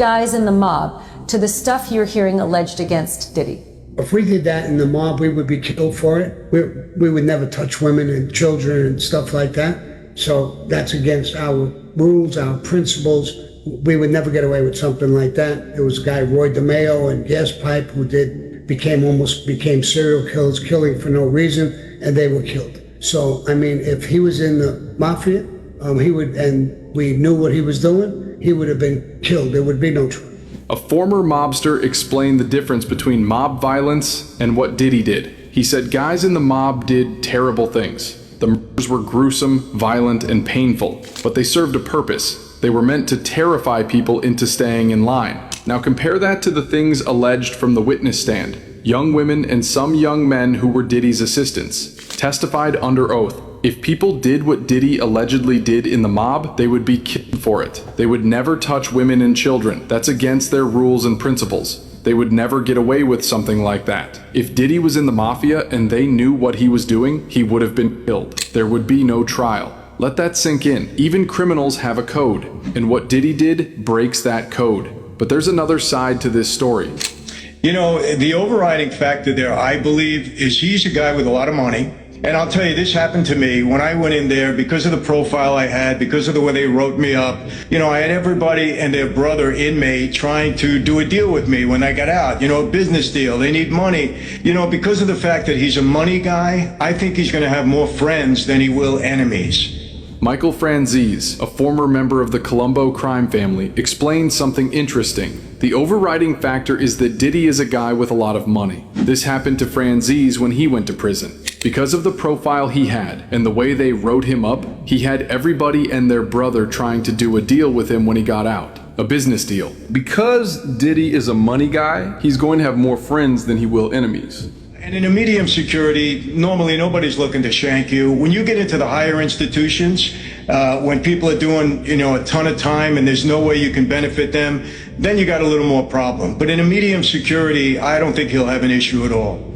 guys in the mob to the stuff you're hearing alleged against Diddy? If we did that in the mob, we would be killed for it. We would never touch women and children and stuff like that. So that's against our rules, our principles. We would never get away with something like that. There was a guy, Roy DeMeo and Gas Pipe, who became serial killers, killing for no reason, and they were killed. So, I mean, if he was in the mafia, and we knew what he was doing, he would have been killed. There would be no trial. A former mobster explained the difference between mob violence and what Diddy did. He said guys in the mob did terrible things. The murders were gruesome, violent, and painful, but they served a purpose. They were meant to terrify people into staying in line. Now compare that to the things alleged from the witness stand. Young women and some young men who were Diddy's assistants testified under oath. If people did what Diddy allegedly did in the mob, they would be killed for it. They would never touch women and children. That's against their rules and principles. They would never get away with something like that. If Diddy was in the mafia and they knew what he was doing, he would have been killed. There would be no trial. Let that sink in. Even criminals have a code, and what Diddy did breaks that code. But there's another side to this story. You know, the overriding factor there, I believe, is he's a guy with a lot of money. And I'll tell you, this happened to me when I went in there because of the profile I had, because of the way they wrote me up. You know, I had everybody and their brother inmate trying to do a deal with me when I got out, you know, a business deal. They need money. You know, because of the fact that he's a money guy, I think he's going to have more friends than he will enemies. Michael Franzese, a former member of the Colombo crime family, explained something interesting. The overriding factor is that Diddy is a guy with a lot of money. This happened to Franzese when he went to prison. Because of the profile he had and the way they wrote him up, he had everybody and their brother trying to do a deal with him when he got out. A business deal. Because Diddy is a money guy, he's going to have more friends than he will enemies. And in a medium security, normally nobody's looking to shank you. When you get into the higher institutions, when people are doing, you know, a ton of time and there's no way you can benefit them, then you got a little more problem. But in a medium security, I don't think he'll have an issue at all.